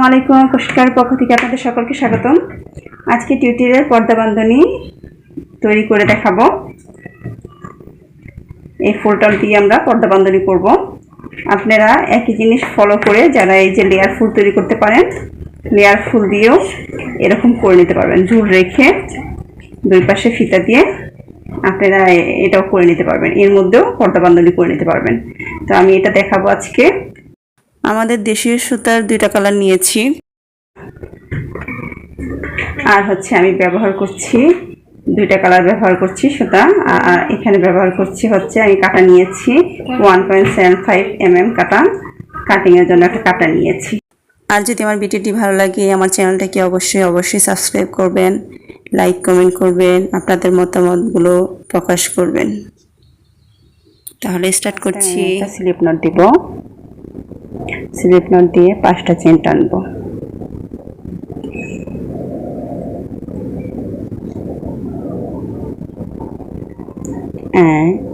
আসসালামু আলাইকুম। কোশিকার পক্ষ থেকে আপনাদের সকলকে স্বাগতম। আজকে টিউটোরিয়াল পর্দা বাঁধনি তৈরি করে দেখাবো। এই ফুলটা দিয়ে আমরা পর্দা বাঁধনি করব। আপনারা একই জিনিস ফলো করে যারা এই যে লেয়ার ফুল তৈরি করতে পারেন, লেয়ার ফুল দিয়েও এরকম করে নিতে পারবেন। ঝুল রেখে দুই পাশে ফিতা দিয়ে আপনারা এটাও করে নিতে পারবেন। এর মধ্যেও পর্দা বাঁধনি করে নিতে পারবেন। তো আমি এটা দেখাবো আজকে। আমাদের দেশীয় সুতার দুইটা কালার নিয়েছি, আর আমি ব্যবহার করছি দুইটা কালার ব্যবহার করছি সুতা। আর এখানে ব্যবহার করছি আমি কাটা নিয়েছি 1.75 mm কাটা, কাটিংয়ের জন্য একটা কাটা নিয়েছি। আর যদি আমার ভিডিওটি ভালো লাগে আমার চ্যানেলটাকে অবশ্যই সাবস্ক্রাইব করবেন, লাইক কমেন্ট করবেন, আপনাদের মতামতগুলো প্রকাশ করবেন। তাহলে স্টার্ট করছি। স্লিপ নট দিব, স্লিপ নট দিয়ে 5টা চেন টানবো। এক,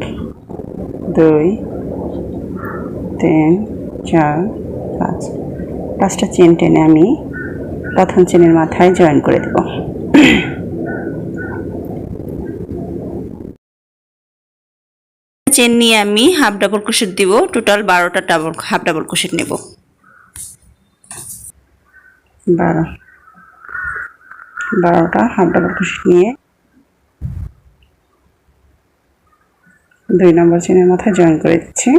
দুই, তিন, চার, পাঁচ। 5টা চেন টেনে আমি প্রথম চেনের মাথায় জয়েন করে দেব। চেন নিয়ে আমি হাফ ডাবল ক্রোশেট দিব। টোটাল 12টা হাফ ডাবল ক্রোশেট নেব। 12টা হাফ ডাবল ক্রোশেট নিয়ে 2 নম্বর চেনের মাথায় জয়েন করে দিচ্ছি।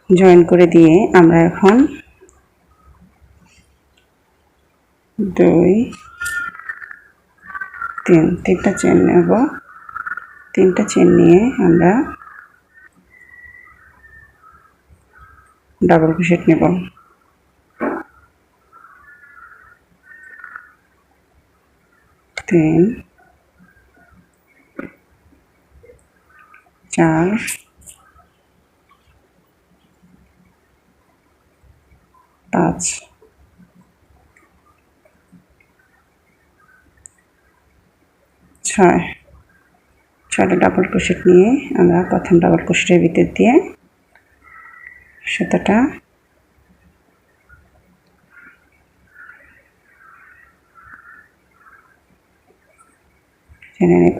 জয়েন করে দিয়ে আমরা এখন 2, 3 তিনটা চেন নেব। 3টা চেন নিয়ে আমরা ডাবল ক্রোশেট নেব। 3, 4, 5, 6। 6টা ডাবল ক্রোশেট নিয়ে আমরা প্রথম ডাবল ক্রোশেটের ভিতর দিয়ে সুতাটা টেনে নেব।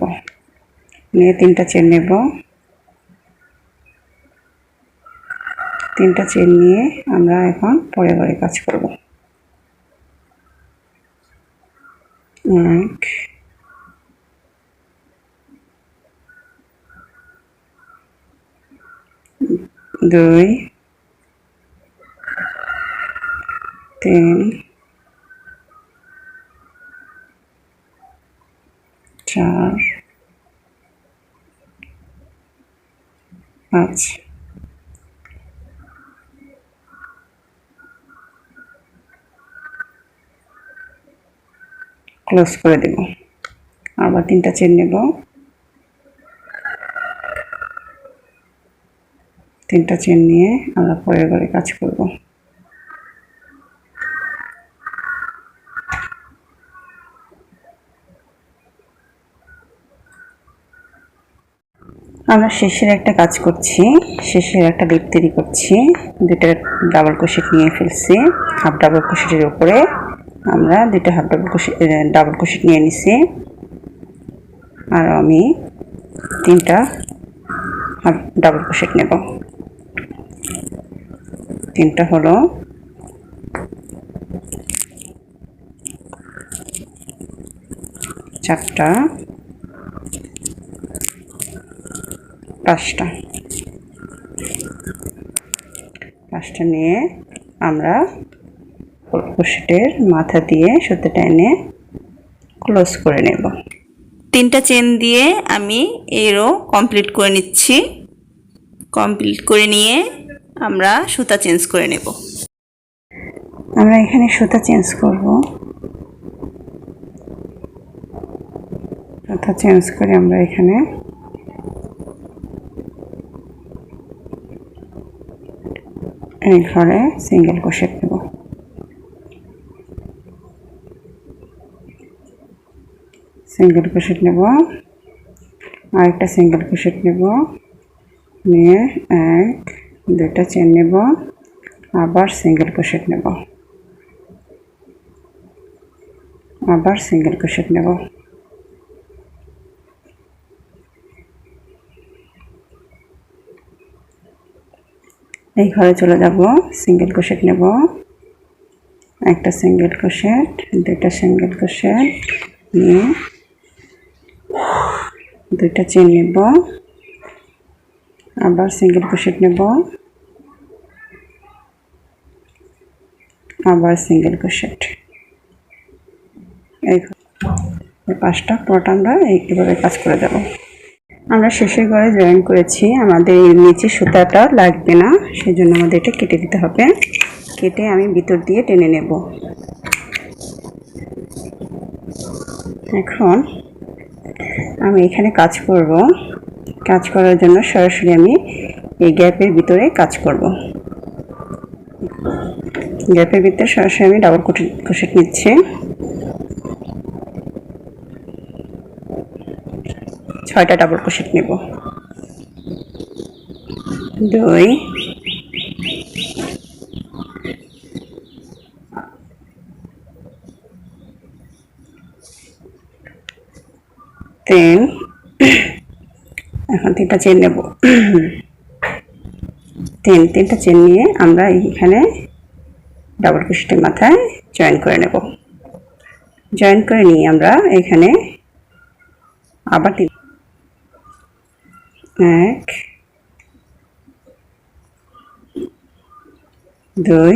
নিয়ে 3টা চেন নেব। 3টা চেন নিয়ে আমরা এখন পরে পরে কাজ করব। 1, 2, 3, 4, 5। ক্লোজ করে দেব। আবার 3টা চেন নেব। 3টা চেন নিয়ে আমরা পরের ঘরে কাজ করব। আমরা শেষের একটা কাজ করছি, শেষের একটা লিপ তৈরি করছি। 2টা ডাবল ক্রোশেট নিয়ে ফেলছি। হাফ ডাবল ক্রোশেটের উপরে আমরা 2টা হাফ ডাবল ক্রোশেট নিয়ে নিছি। আর আমি 3টা হাফ ডাবল ক্রোশেট নেব। 3টা হলো 4টা, 5টা নিয়ে আমরা ক্রোশেটের মাথা দিয়ে সুতোটা এনে ক্লোজ করে নেব। 3টা চেন দিয়ে আমি এই রো কমপ্লিট করে নিচ্ছি। কমপ্লিট করে নিয়ে আমরা সুতা চেঞ্জ করে নেব। আমরা এখানে সুতা চেঞ্জ করব। সুতা চেঞ্জ করে আমরা এখানে এই ঘরে সিঙ্গেল ক্রোশেট নেব। সিঙ্গেল ক্রোশেট নেব, আরেকটা সিঙ্গেল ক্রোশেট নেব, নিয়ে 1 দুইটা চেন নেব, আবার সিঙ্গেল ক্রোশেট নেব, আবার সিঙ্গেল ক্রোশেট নেব। এই ঘরে চলে যাব, সিঙ্গেল ক্রোশেট নেব, একটা সিঙ্গেল ক্রোশেট, দুইটা সিঙ্গেল ক্রোশেট নিয়ে দুইটা চেন নেব, আবার সিঙ্গেল ক্রোশেট নেব, আবার সিঙ্গেল ক্রোশেট। এই পাঁচটা পুরোটা আমরা এইভাবে কাজ করে যাব। আমরা শেষের ঘরে জয়েন করেছি, আমাদের নিচে সুতাটা লাগবে না, সেজন্য আমাদের এটা কেটে দিতে হবে। কেটে আমি ভিতর দিয়ে টেনে নেব। এখন আমি এখানে কাজ করব, কাজ করার জন্য সরাসরি আমি এই গ্যাপের ভিতরে কাজ করব। গ্যাপের ভিতরে সরাসরি আমি ডাবল ক্রোশেট নিচ্ছি, 6টা ডাবল ক্রোশেট নেব, 2 3, এখন 3টা চেন নেব, তিনটা চেন নিয়ে আমরা এখানে ডাবল ক্রোশেটের মাথায় জয়েন করে নেব। জয়েন করে নিয়ে আমরা এখানে আবার 1 2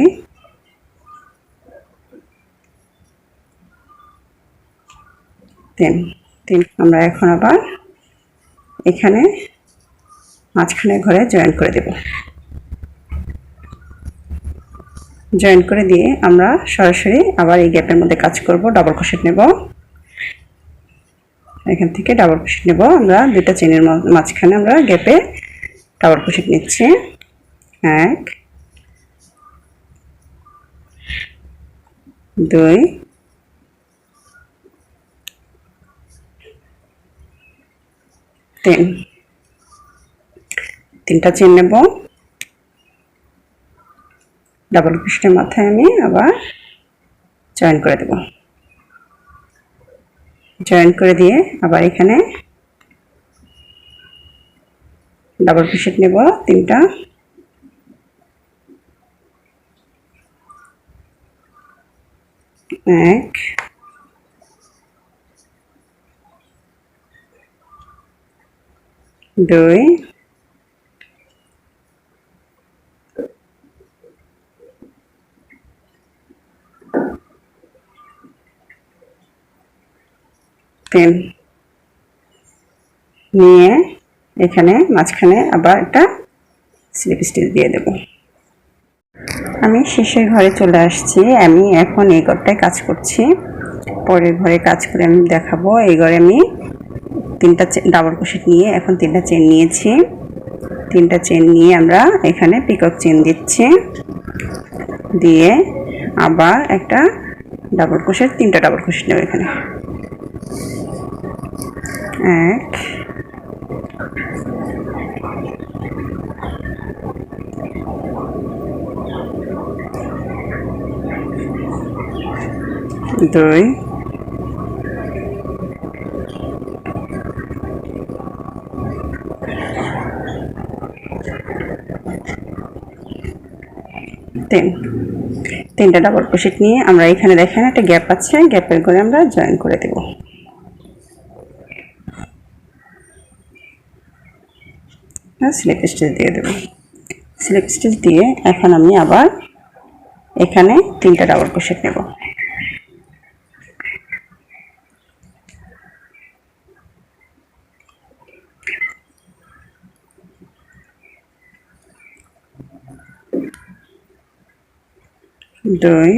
3 আমরা এখন আবার এখানে মাঝখানে ঘরে জয়েন করে দেব। জয়েন করে দিয়ে আমরা সরাসরি আবার এই গ্যাপের মধ্যে কাজ করব, ডাবল ক্রোশেট নেব, এখান থেকে ডাবল ক্রোশেট নেব। আমরা দুইটা চেনের মাঝখানে আমরা গ্যাপে ডাবল ক্রোশেট নিচ্ছি, 1 2 3, 3টা চেন নেব, ডাবল ক্রোশেটের মাথায় আমি আবার জয়েন করে দেব। জয়েন করে দিয়ে আবার এখানে ডাবল ক্রোশেট নেব 3টা, 1 2 3 নিয়ে এখানে মাঝখানে আবার একটা স্লিপ স্টিচ দিয়ে দেব। আমি শেষের ঘরে চলে আসছি, আমি এখন এই ঘরটায় কাজ করছি, পরের ঘরে কাজ করে আমি দেখাবো। এই ঘরে আমি 3টা ডাবল ক্রোশেট নিয়ে এখন 3টা চেন নিয়েছি, 3টা চেন নিয়ে আমরা এখানে পিকক চেন দিচ্ছি, দিয়ে আবার একটা ডাবল ক্রোশেট, 3টা ডাবল ক্রোশেট নেব এখানে, 1 2 3টা ডাবল ক্রোশেট নিয়ে আমরা এখানে দেখেন একটা গ্যাপ আছে, গ্যাপের ঘরে আমরা জয়েন করে দেব। স্লিপ স্টিচ দিয়ে দেব। স্লিপ স্টিচ দিয়ে এখন আমি আবার এখানে 3টা ডাবল ক্রোশেট নেব, দুই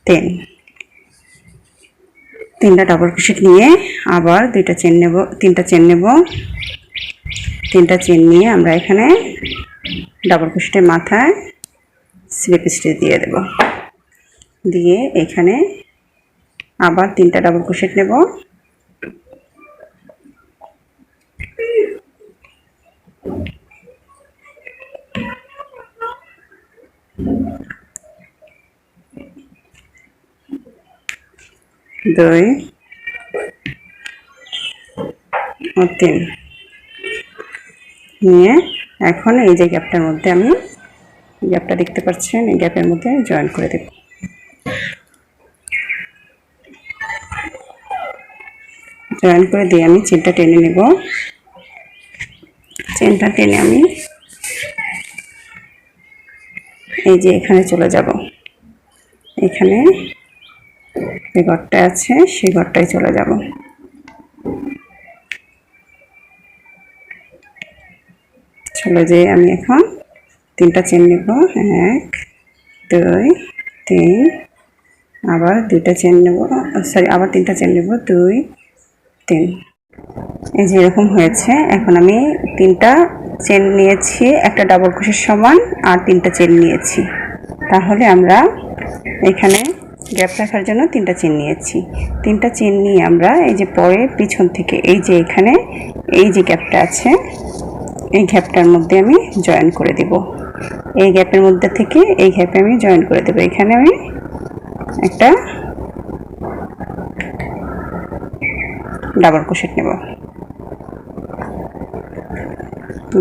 3, 3টা ডাবল ক্রোশেট নিয়ে আবার 2টা চেন নেব, 3টা চেন নেব, 3টা চেন নিয়ে আমরা এখানে ডাবল ক্রোশেটের মাথায় স্লিপ স্টিচ দিয়ে দেব, দিয়ে এখানে আবার 3টা ডাবল ক্রোশেট নেব, 2 ও 3 নিয়ে এখন এই যে গ্যাপটার মধ্যে আমি গ্যাপটা দেখতে পাচ্ছেন, এই গ্যাপের মধ্যে জয়েন করে দেব। জয়েন করে দিয়ে আমি চেনটা টেনে নেব। চেনটা টেনে আমি এই যে এখানে চলে যাব। এখানে যে ঘরটা আছে সেই ঘরটায় চলে যাব। চলে যেয়ে আমি এখন 3টা চেন নেব। 1 2 3, আবার 2টা চেন নেব, সরি আবার 3টা চেন নেব, 2 3। এই যে এরকম হয়েছে। এখন আমি 3টা চেন নিয়েছি, একটা ডাবল ক্রোশের সমান, আর 3টা চেন নিয়েছি। তাহলে আমরা এখানে গ্যাপ রাখার জন্য 3টা চেন নিয়েছি। 3টা চেন নিয়ে আমরা এই যে পরে পিছন থেকে এই যে এখানে এই যে গ্যাপটা আছে, এই গ্যাপটার মধ্যে আমি জয়েন করে দেব। এই গ্যাপের মধ্যে থেকে এই গ্যাপে আমি জয়েন করে দেব। এখানে আমি একটা ডাবল ক্রোশেট নেব।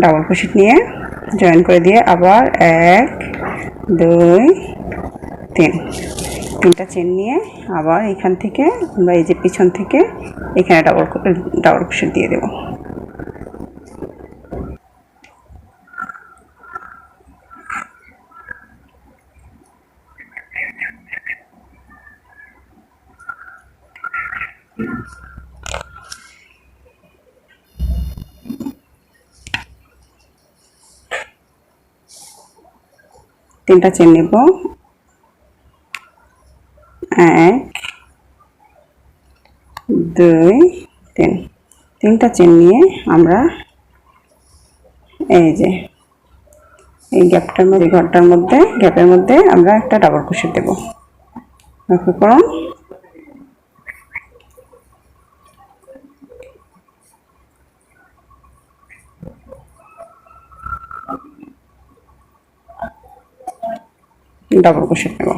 ডাবল ক্রোশেট নিয়ে জয়েন করে দিয়ে আবার 1 2 3, 3টা চেন নিয়ে আবার এখান থেকে আমরা এই যে পিছন থেকে এখানে ডাবল ক্রোশেট দিয়ে দেব। তিনটা চেন নেব। 1 2 3, 3টা চেন নিয়ে আমরা এই যে এই গ্যাপটার মধ্যে, ঘরটার মধ্যে গ্যাপের মধ্যে আমরা একটা ডাবল ক্রোশেট দেব। লক্ষ্য করুন। ডাবল ক্রোশেট নেব।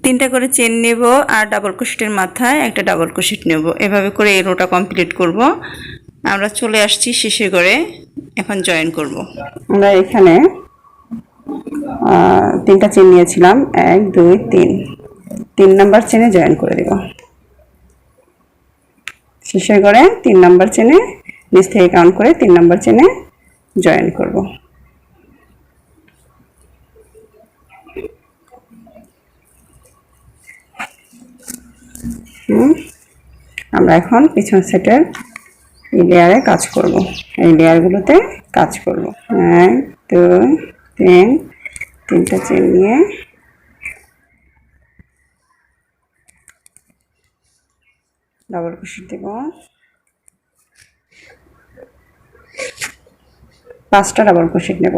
3টা করে চেন নেব আর ডাবল ক্রোশেটের মাথায় একটা ডাবল ক্রোশেট নেব। এভাবে করে এই রোটা কমপ্লিট করব। আমরা চলে আসছি শেষে করে, এখন জয়েন করব। আমরা এখানে 3টা চেন নিয়েছিলাম, 1 2 3, 3 নাম্বার চেনে জয়েন করে দেব। শেষে করে 3 নাম্বার চেনে নিচ থেকে কাউন্ট করে 3 নাম্বার চেনে জয়েন করব। আমরা এখন পিছন সেটের এই লেয়ারে কাজ করব, এই লেয়ারগুলোতে কাজ করব। 1 2 3, 3টা চেন নিয়ে ডাবল ক্রোশেট দেব। 5টা ডাবল ক্রোশেট নেব।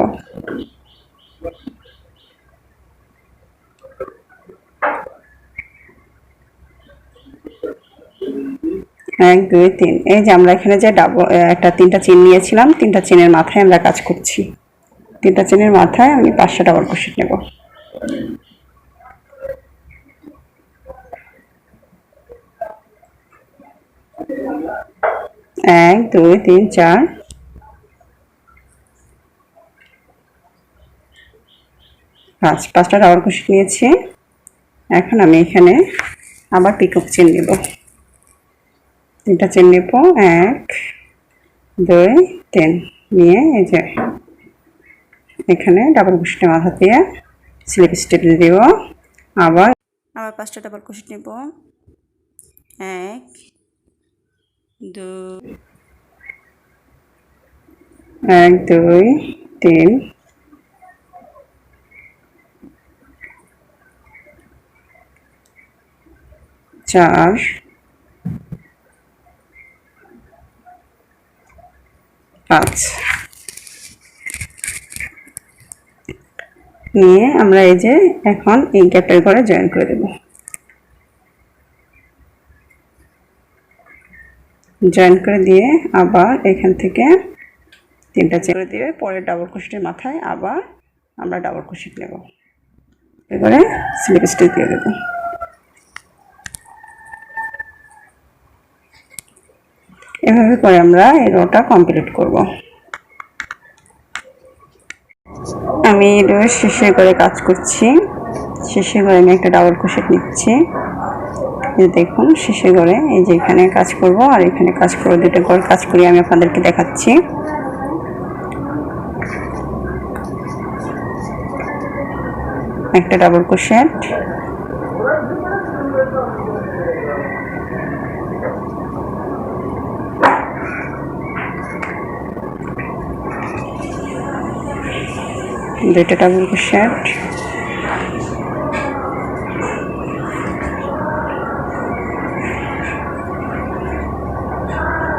1 2 3, এই যে আমরা এখানে যে একটা 3টা চেন নিয়েছিলাম, 3টা চেনের মাথায় আমরা কাজ করছি। 3টা চেনের মাথায় আমি 5টা ডাবল ক্রোশেট নেব। 1 2 3 4, 5টা ডাবল ক্রোশেট নিয়েছি। এখন আমি এখানে আবার পিকক চেন নেব। 3টা চেন নেব, 1 2 3 নিয়ে এই যে এখানে ডাবল ক্রোশেটের মাথা দিয়ে স্লিপ স্টেপ দেব। আবার 5টা ডাবল ক্রোশেট নেব। 1 2 1 2 3, 4 5 নিয়ে আমরা এই যে এখন এই গ্যাপের ঘরে জয়েন করে দেব। জয়েন করে দিয়ে আবার এখান থেকে 3টা চেন করে দিয়ে পরে ডাবল ক্রোশেটের মাথায় আবার আমরা ডাবল ক্রোশেট নেব, এবারে স্লিপ স্টিচ দিয়ে দেব। এভাবে করে আমরা এই রোটা কমপ্লিট করব। আমি রোর শেষে করে কাজ করছি, শেষে করে আমি একটা ডাবল ক্রোশেট নিচ্ছি। দেখুন শেষে করে এই যে এখানে কাজ করব আর এখানে কাজ করব, দুটো করে কাজ করি আমি আপনাদেরকে দেখাচ্ছি। একটা ডাবল ক্রোশেট, দুটো ডাবল ক্রোশেট,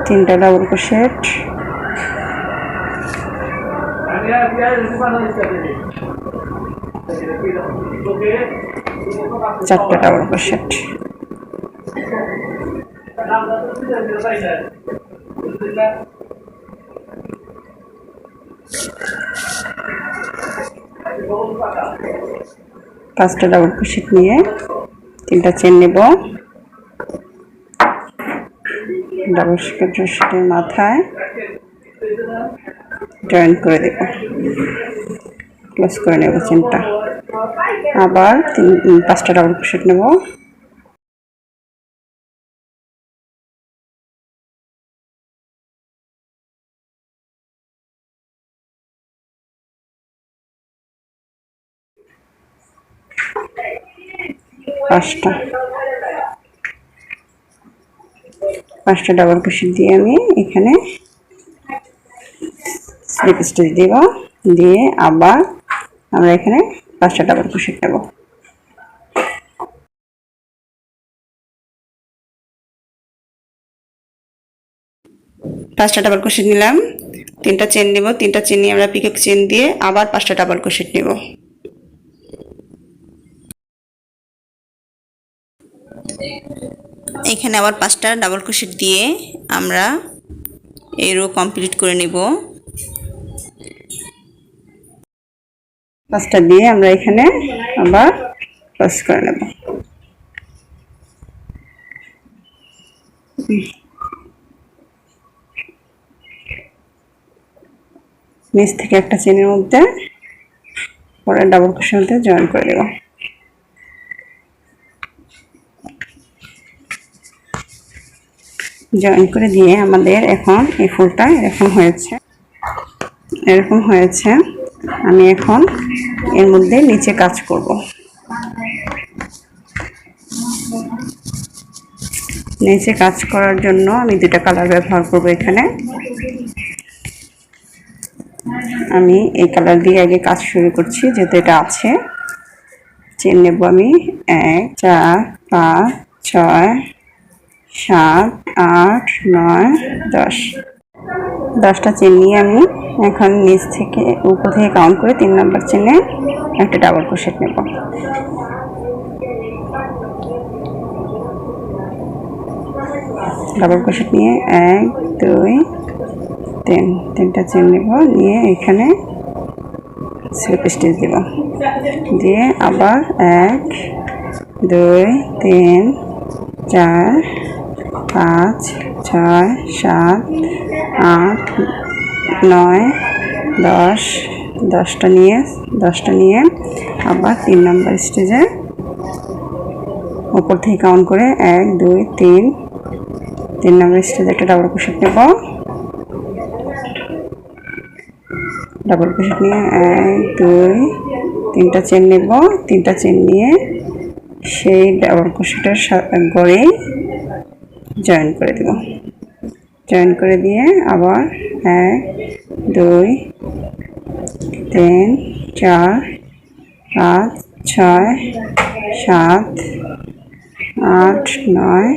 তিনটা ডাবল ক্রোশেট, চারটা ডাবল ক্রোশেট। পাঁচটা ডাবল ক্রোশেট নিয়ে 3টা চেন নেব, ডাবল ক্রোশেটের মাথায় জয়েন করে দেব, ক্লোজ করে নেব চেনটা। আবার 5টা ডাবল ক্রোশেট নেব, পাঁচটা ডাবল ক্রোশেট দিয়ে আমি এখানে স্লিপ স্টিচ দেব, দিয়ে আবার আমরা এখানে 5টা ডাবল ক্রোশেট নেব। পাঁচটা ডাবল ক্রোশেট নিলাম, 3টা চেন নেব, 3টা চেন নিয়ে আমরা পিকক চেন দিয়ে আবার 5টা ডাবল ক্রোশেট নেব। এখানে আবার 5টা ডাবল ক্রোশেট দিয়ে আমরা এই রো কমপ্লিট করে নেব। 5টা দিয়ে আমরা এখানে আবার ক্লোজ করে নেব। নিচ থেকে একটা চেনের মধ্যে পরে ডাবল ক্রোশের মধ্যে জয়েন করে দেব। জয়েন করে দিয়ে আমাদের এখন এই ফুলটা এরকম হয়েছে। আমি এখন এর মধ্যে নিচে কাজ করব। নিচে কাজ করার জন্য আমি 2টা কালার ব্যবহার করব। এখানে আমি এই কালার দিয়ে আগে কাজ শুরু করছি, যেহেতু এটা আছে। চেন নেব আমি 1 4 5 6 7 8 9 10। 10টা চেন নিয়ে আমি এখন নিচ থেকে উপর থেকে কাউন্ট করে 3 নাম্বার চেনে একটা ডাবল ক্রোশেট নেব। ডাবল ক্রোশেট নিয়ে 1 2 3, 3টা চেন নেব, নিয়ে এখানে স্লিপ স্টিচ দেব, দিয়ে আবার 1 2 3 4 5 6 7 8 9 10। 10টা নিয়ে আবার 3 নাম্বার স্টেজে উপর থেকে কাউন্ট করে 1 2 3 নাম্বার স্টেজে একটা ডাবল ক্রোশেট নেব। ডাবল ক্রোশেট নিয়ে 1 2 3টা চেন নেব, 3টা চেন নিয়ে সেই ডাবল ক্রোশেটের গড়ে জয়েন করে দেব। জয়েন করে দিয়ে আবার 1 2 3 4 5 6 7 8 9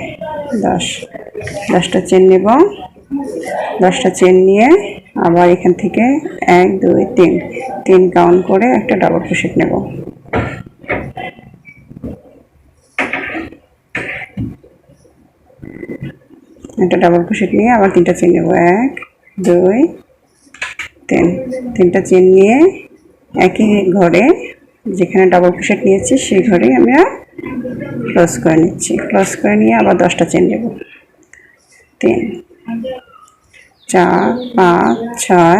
10। 10টা চেন নেব, 10টা চেন নিয়ে আবার এখান থেকে 1 2 3 কাউন্ট করে একটা ডাবল ক্রোশেট নেব। একটা ডাবল ক্রোশেট নিয়ে আবার 3টা চেন নেব। 1 2 3, 3টা চেন নিয়ে একই ঘরে যেখানে ডাবল ক্রোশেট নিয়েছি সেই ঘরে আমরা ক্লোজ করে নিচ্ছি। ক্লোজ করে নিয়ে আবার 10টা চেন নেব। 3 4 5 6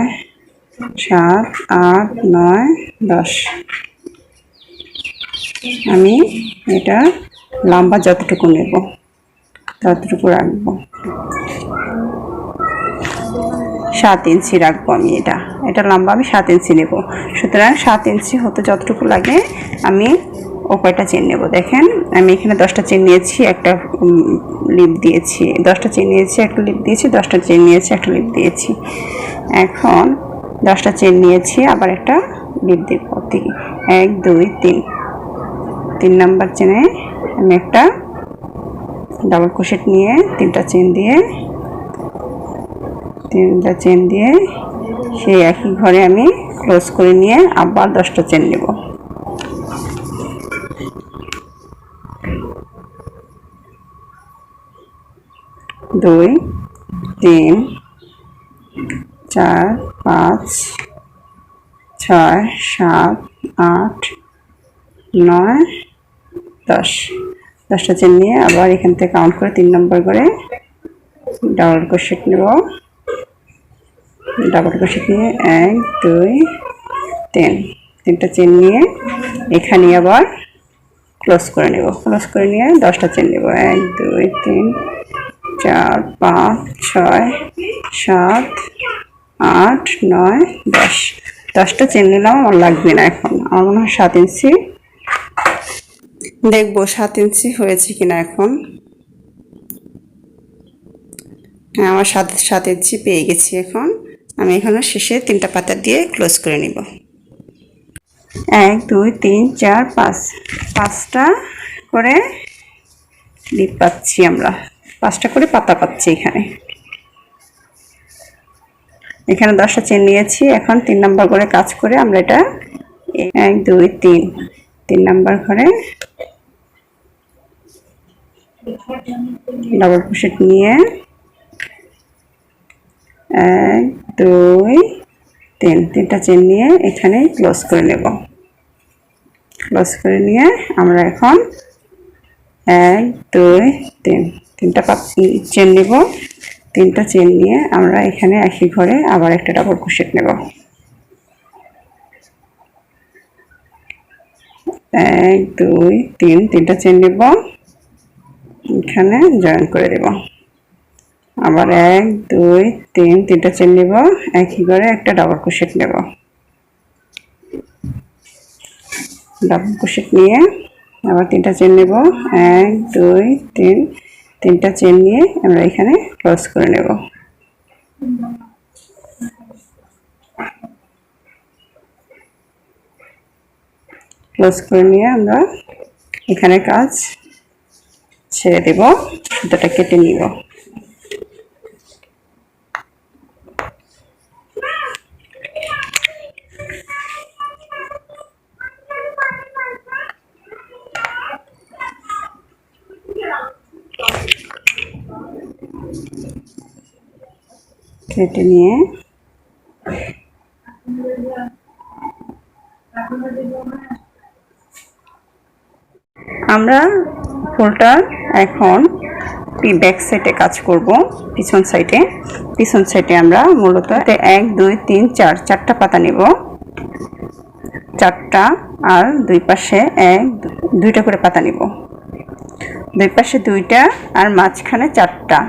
7 8 9 10। আমি এটা লম্বা যতটুকু নেব ততটুকু রাখবো। 7 ইঞ্চি রাখবো আমি। এটা লম্বা আমি 7 ইঞ্চি নেব। সুতরাং 7 ইঞ্চি হতে যতটুকু লাগে আমি ও কয়টা চেন নেব। দেখেন আমি এখানে 10টা চেন নিয়েছি, একটা লিপ দিয়েছি। 10টা চেন নিয়েছি, একটা লিপ দিয়েছি। 10টা চেন নিয়েছি, একটা লিপ দিয়েছি। এখন 10টা চেন নিয়েছি, আবার একটা লিপ দেব। 1 2 3, 3 নাম্বার চেনে আমি একটা ডাবল ক্রোশেট নিয়ে 3টা চেন দিয়ে সেই একই ঘরে আমি ক্লোজ করে নিয়ে আবার 10টা চেন নেব। দুই 3 4 5 6 7 8 9 10। 10টা চেন নিয়ে আবার এখান থেকে কাউন্ট করে 3 নম্বর করে ডাবল ক্রোশেট নেব। ডাবল ক্রোশেট নিয়ে 1 2 3, 3টা চেন নিয়ে এখানে আবার ক্লোজ করে নেব। ক্লোজ করে নিয়ে 10টা চেন নেব। 1 2 3 4 5 6 7 8 9 10। 10টা চেন নিলাম, আমার লাগবে না। এখন আমার মনে হয় 7 ইঞ্চি দেখবো 7 ইঞ্চি হয়েছে কিনা। এখন হ্যাঁ, আমার 7 ইঞ্চি পেয়ে গেছি। এখন আমি এখানে শেষে 3টা পাতা দিয়ে ক্লোজ করে নিব। 1 2 3 4 5, 5টা করে লিপ পাচ্ছি আমরা। 5টা করে পাতা পাচ্ছি এখানে 10টা চেন নিয়েছি। এখন 3 নাম্বার করে কাজ করে আমরা এটা 1 2 3 নাম্বার ঘরে ডাবল ক্রোশেট নিয়ে 1 2 3, 3টা চেন নিয়ে এখানে ক্লোজ করে নেব। ক্লোজ করে নিয়ে আমরা এখন 1 2 3, 3টা চেন নেব। 3টা চেন নিয়ে আমরা এখানে একই ঘরে আবার একটা ডাবল ক্রোশেট নেব। 1 2 3, 3টা চেন নেব, এখানে জয়েন করে দেব। আবার 1 2 3, 3টা চেন নেব, একই ঘরে একটা ডাবল ক্রোশেট নেব। ডাবল ক্রোশেট নিয়ে আবার 3টা চেন নেব। 1 2 3, 3টা চেন নিয়ে আমরা এখানে ক্লোজ করে নেব। ক্লোজ করে নিয়ে আমরা এখানে কাজ ছেড়ে দেব। সুতোটা কেটে নিব। কেটে নিয়ে আমরা ফুলটা এখন ব্যাক সাইডে কাজ করব। পিছন সাইডে আমরা মূলত 1 2 3 4, 4টা পাতা নেব। 4টা আর দুই পাশে 2টা করে পাতা নেব। দুই পাশে 2টা আর মাঝখানে 4টা,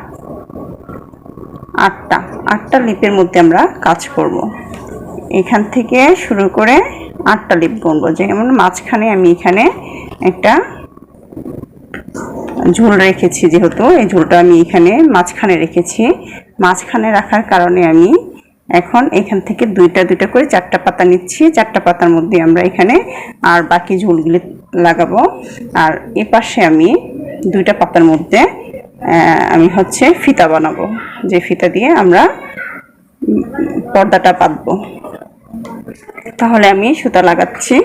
8টা লিপের মধ্যে আমরা কাজ করব। এখান থেকে শুরু করে 8টা লিপ বুনবো। যেমন মাঝখানে আমি এখানে একটা ঝুল রেখেছি, যেহেতু এই ঝুলটা আমি এখানে মাঝখানে রেখেছি। মাঝখানে রাখার কারণে আমি এখন এখান থেকে 2টা করে 4টা পাতা নিচ্ছি। 4টা পাতার মধ্যে আমরা এখানে আর বাকি ঝুলগুলি লাগাবো। আর এ পাশে আমি 2টা পাতার মধ্যে আমি ফিতা বানাবো, যে ফিতা দিয়ে আমরা পর্দাটা পাতবো। তাহলে আমি সুতা লাগাচ্ছি,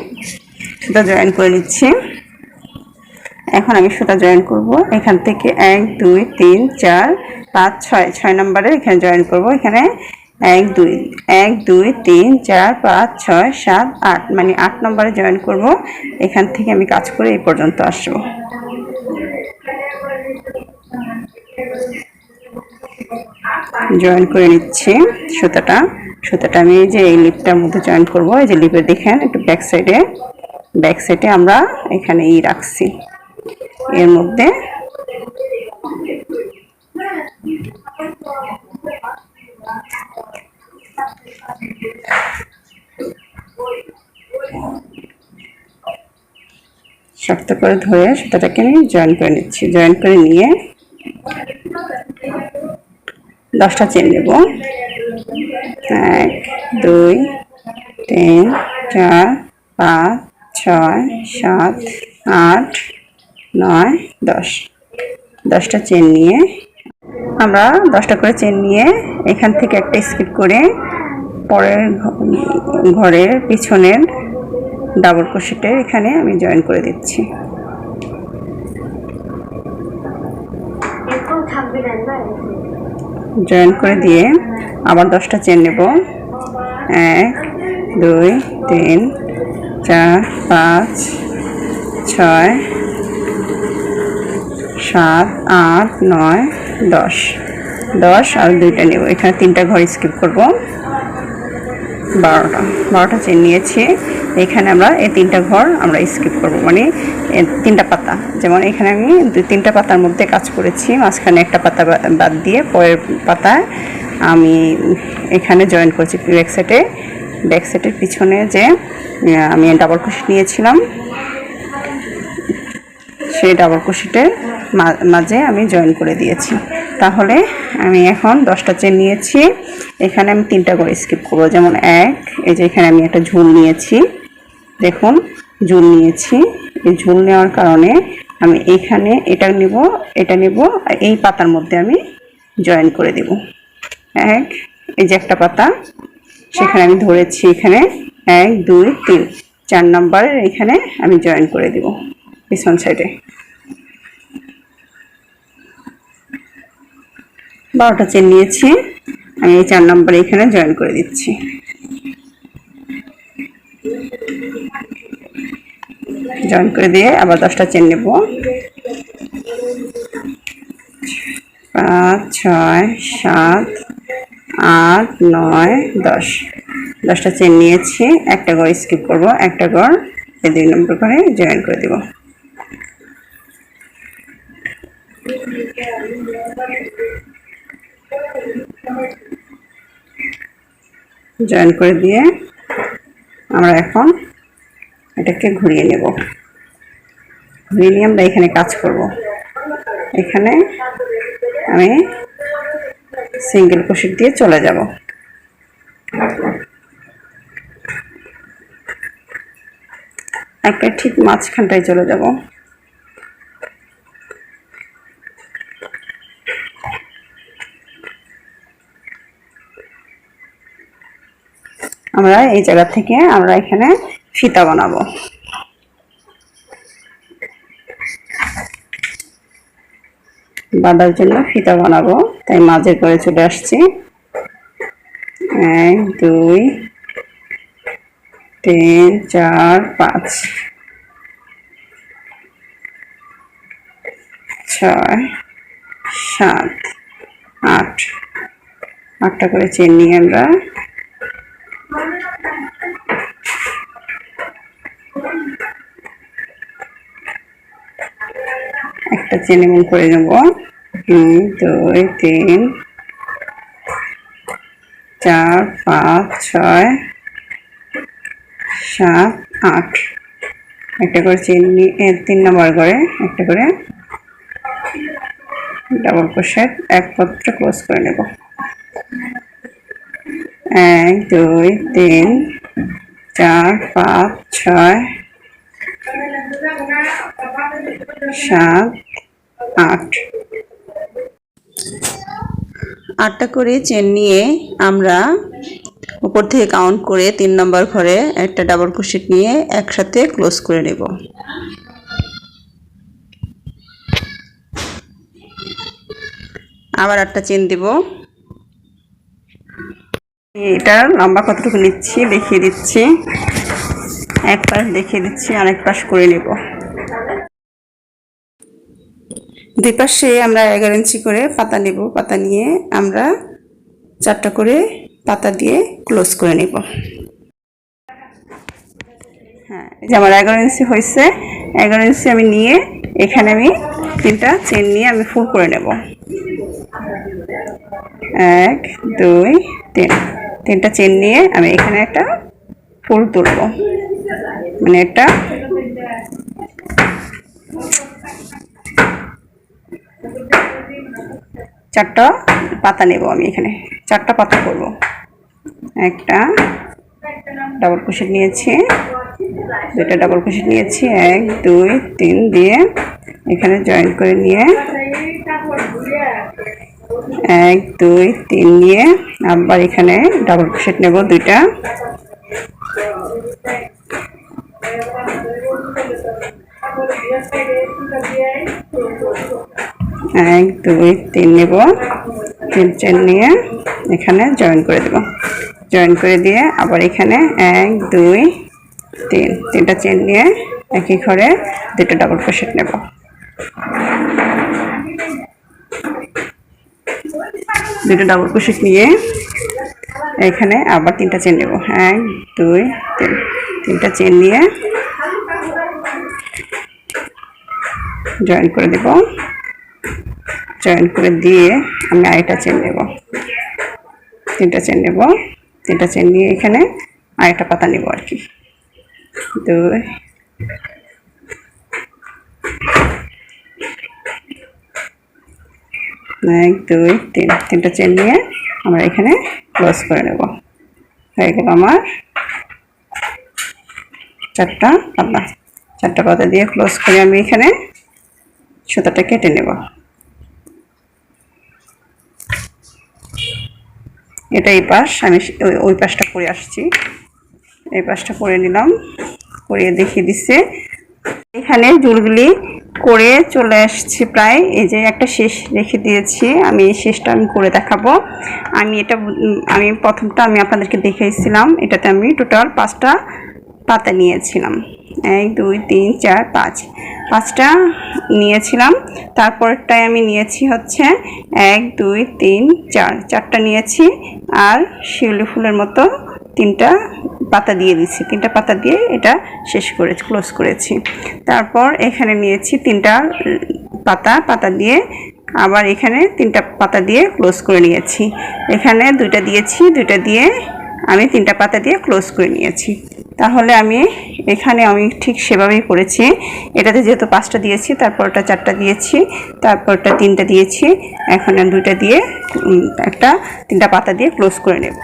সুতা জয়েন করে নিচ্ছি। এখন আমি সুতা জয়েন করব। এখান থেকে 1 2 3 4 5 6 6 নম্বরে এখানে জয়েন করব। এখানে 1 2 1 2 3 4 5 6 7 8 মানে 8 নম্বরে জয়েন করব। এখান থেকে আমি কাজ করে এই পর্যন্ত আসব। জয়েন করে নিচ্ছি সুতাটা। আমি এই যে এই লিপটার মধ্যে জয়েন করব। এই যে লিপে দেখেন একটু ব্যাক সাইডে আমরা এখানে রাখছি। এর মধ্যে শক্ত করে ধরে সুতাটাকে আমি জয়েন করে নিচ্ছি। জয়েন করে নিয়ে 10টা চেন নেব। 1 2 3 4 5 6 7 8 9 10। 10টা চেন নিয়ে আমরা 10টা করে চেন নিয়ে এখান থেকে একটা স্কিপ করে পরের ঘরের পিছনের ডাবল ক্রোশেটের এখানে আমি জয়েন করে দিচ্ছি। জয়েন করে দিয়ে আবার 10টা চেন নেব। 1 2 3 4 5 6 7 8 9 10। 10 আর 2টা নেব। এখানে 3টা ঘর স্কিপ করব। 12টা চেন নিয়েছি। এখানে আমরা এই 3টা ঘর আমরা স্কিপ করব, মানে 3টা পাতা। যেমন এখানে আমি 3টা পাতার মধ্যে কাজ করেছি, মাঝখানে একটা পাতা বাদ দিয়ে পরের পাতায় আমি এখানে জয়েন করেছি। ব্যাক সাইডের পিছনে যে আমি ডাবল ক্রোশেট নিয়েছিলাম সেই ডাবল ক্রোশেটের মাঝে আমি জয়েন করে দিয়েছি। তাহলে আমি এখন 10টা চেন নিয়েছি। এখানে আমি 3টা করে স্কিপ করব। যেমন এই যে এখানে আমি একটা ঝুল নিয়েছি, দেখুন ঝুল নিয়েছি। এই ঝুল নেওয়ার কারণে আমি এখানে এটা নেব, এই পাতার মধ্যে আমি জয়েন করে দেব। এই যে একটা পাতা সেখানে আমি ধরেছি, এখানে 1 2 3 4 নম্বরের এখানে আমি জয়েন করে দেব পিছন সাইডে। 12টা চেন নিয়েছি, আমি এই 4 নম্বরে এখানে জয়েন করে দিচ্ছি। জয়েন করে দিয়ে আবার 10টা চেন নেব। 5 6 7 8 9 10। 10টা চেন নিয়েছি। একটা ঘর স্কিপ করব, একটা ঘর এই 2 নম্বর ঘরে জয়েন করে দেব। জয়েন করে দিয়ে আমরা এখন এটাকে ঘুরিয়ে নেব। ঘুরিয়ে নিয়ে আমরা এখানে কাজ করব। এখানে আমি সিঙ্গেল ক্রোশেট দিয়ে চলে যাব। একটা ঠিক মাঝখানটায় চলে যাব। আমরা এই জায়গা থেকে আমরা এখানে ফিতা বানাবো। বাঁধার জন্য ফিতা বানাবো, তাই মাঝে করে চলে আসছি। 1 2 3 4 5 6 7 8। 8টা করে চেন নিয়ে আমরা একটা চেন এমন করে নেব। 1 2 3 4 5 6 7 8। একটা করে চেন নিয়ে 3 নম্বর করে একটা করে ডাবল ক্রোশেট এক পত্র ক্লোজ করে নেব। 1 2 3 4 5 6 7 8। 8টা করে চেন নিয়ে আমরা উপর থেকে কাউন্ট করে 3 নম্বর ঘরে একটা ডাবল ক্রোশেট নিয়ে একসাথে ক্লোজ করে নেব। আবার একটা চেন দিব। এটা লম্বা কতটুকু নিচ্ছি দেখিয়ে দিচ্ছি, এক পাশ দেখিয়ে দিচ্ছি, আরেক পাশ করে নেব। দুই পাশে আমরা 11 ইঞ্চি করে পাতা নেব। পাতা নিয়ে আমরা 4টা করে পাতা দিয়ে ক্লোজ করে নেব। হ্যাঁ, এই যে আমার 11 ইঞ্চি হয়েছে। 11 ইঞ্চি আমি নিয়ে এখানে আমি 3টা চেন নিয়ে আমি ফুল করে নেব। 1 2 3, 3টা চেন নিয়ে আমি এখানে একটা ফুল তুলব, মানে এটা 4টা পাতা নেব। আমি এখানে 4টা পাতা করব। একটা ডাবল ক্রোশেট নিয়েছি, 2টা ডাবল ক্রোশেট নিয়েছি, 1 2 3 দিয়ে এখানে জয়েন করে নিয়ে 1 2 3 নিয়ে আবার এখানে ডাবল ক্রোশেট নেব 2টা, 1 2 3 নেব, 3 চেন নিয়ে এখানে জয়েন করে দেব। জয়েন করে দিয়ে আবার এখানে 1 2 3, 3টা চেন নিয়ে একই ঘরে 2টা ডাবল ক্রোশেট নেব। 2টা ডাবল ক্রোশেট নিয়ে এখানে আবার 3টা চেন নেব। 1 2 3, 3টা চেন নিয়ে জয়েন করে দেব। জয়েন করে দিয়ে আমি আরেকটা চেন নেব, 3টা চেন নেব। 3টা চেন নিয়ে এখানে আরেকটা পাতা নেব আর কি। 2 1 2 3, 3টা চেন নিয়ে আমরা এখানে ক্লোজ করে নেব। হয়ে গেল আমার 4টা পাতা। 4টা পাতা দিয়ে ক্লোজ করে আমি এখানে সুতাটা কেটে নেব। এটা এই পাশ, আমি ওই পাশটা করে আসছি, এই পাশটা করে নিলাম, করিয়ে দেখিয়ে দিচ্ছে। এখানে জুলগুলি করে চলে আসছি প্রায়। এই যে একটা শেষ রেখে দিয়েছি, আমি এই শেষটা আমি করে দেখাবো। আমি প্রথমটা আমি আপনাদেরকে দেখাইছিলাম, এটাতে আমি টোটাল 5টা পাতা নিয়েছিলাম। 1 2 3 4 5, 5টা নিয়েছিলাম। তারপরটায় আমি নিয়েছি হচ্ছে 1 2 3 4, 4টা নিয়েছি। আর শিউলি ফুলের মতো 3টা পাতা দিয়ে দিচ্ছি, 3টা পাতা দিয়ে এটা শেষ করে ক্লোজ করেছি। তারপর এখানে নিয়েছি 3টা পাতা দিয়ে আবার এখানে 3টা পাতা দিয়ে ক্লোজ করে নিয়েছি। এখানে 2টা দিয়েছি, 2টা দিয়ে আমি 3টা পাতা দিয়ে ক্লোজ করে নিয়েছি। তাহলে আমি এখানে ঠিক সেভাবেই করেছি। এটাতে যেহেতু 5টা দিয়েছি, তারপরটা 4টা দিয়েছি, তারপরটা 3টা দিয়েছি, এখন 2টা দিয়ে 3টা পাতা দিয়ে ক্লোজ করে নেব।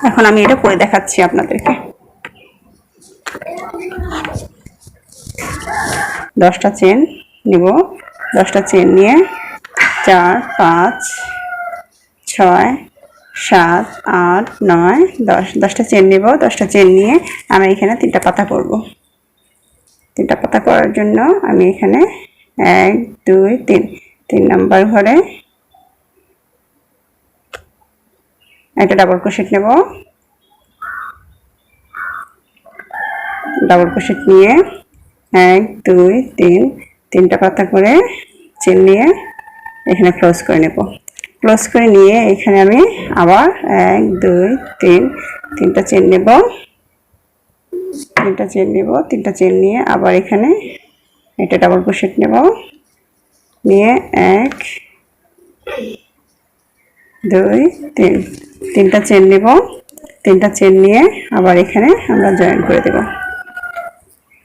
এখন আমি এটা করে দেখাচ্ছি আপনাদেরকে। 10টা চেন নিব। 10টা চেন নিয়ে 4 5 6 7 8 9 10, 10টা চেন নিব। 10টা চেন নিয়ে আমি এখানে 3টা পাতা করব। 3টা পাতা করার জন্য আমি এখানে 1 2 3 নাম্বার ঘরে একটা ডাবল ক্রোশেট নেব। ডাবল ক্রোশেট নিয়ে 1 2 3, 3টা পাতা করে চেন নিয়ে এখানে ক্লোজ করে নেব। ক্লোজ করে নিয়ে এখানে আমি আবার 1 2 3, 3টা চেন নেব। 3টা চেন নেব, 3টা চেন নিয়ে আবার এখানে একটা ডাবল ক্রোশেট নেব, নিয়ে 1 2 3, 3টা চেন নেব। 3টা চেন নিয়ে আবার এখানে আমরা জয়েন করে দেব।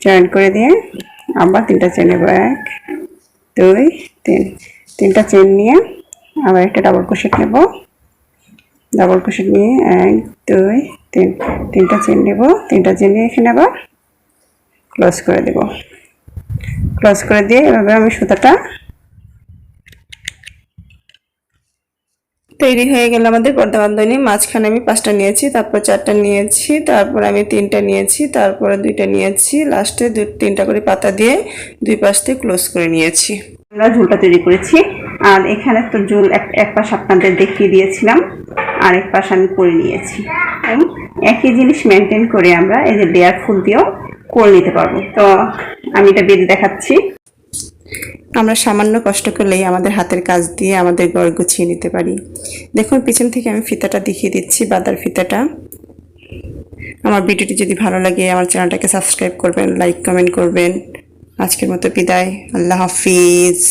জয়েন করে দিয়ে আবার 3টা চেন নেব, 1 2 3, 3টা চেন নিয়ে আবার একটা ডাবল ক্রোশেট নেব। ডাবল ক্রোশেট নিয়ে 1 2 3, 3টা চেন নেব। 3টা চেন নিয়ে এখানে আবার ক্লোজ করে দেব। ক্লোজ করে দিয়ে এভাবে আমি সুতাটা তৈরি হয়ে গেল আমাদের পর্দা বাঁধনি। মাঝখানে আমি 5টা নিয়েছি, তারপর 4টা নিয়েছি, তারপর আমি 3টা নিয়েছি, তারপরে 2টা নিয়েছি, লাস্টে 3টা করে পাতা দিয়ে দুই পাশ দিয়ে ক্লোজ করে নিয়েছি। আমরা ঝুলটা তৈরি করেছি। আর এখানে তো ঝুল এক পাশ আপনাদের দেখিয়ে দিয়েছিলাম, আর এক পাশ আমি করে নিয়েছি। এবং একই জিনিস মেনটেন করে আমরা এই যে লেয়ার ফুল দিয়েও করে নিতে পারবো। তো আমি এটা বেঁধে দেখাচ্ছি। আমরা সামান্য কষ্ট করলেই আমাদের হাতের কাজ দিয়ে আমাদের ঘর গুছিয়ে নিতে পারি। দেখুন পিছন থেকে আমি ফিতাটা দেখিয়ে দিচ্ছি, বাঁধার ফিতাটা। আমার ভিডিওটি যদি ভালো লাগে আমার চ্যানেলটাকে সাবস্ক্রাইব করবেন, লাইক কমেন্ট করবেন। আজকের মতো বিদায়, আল্লাহ হাফিজ।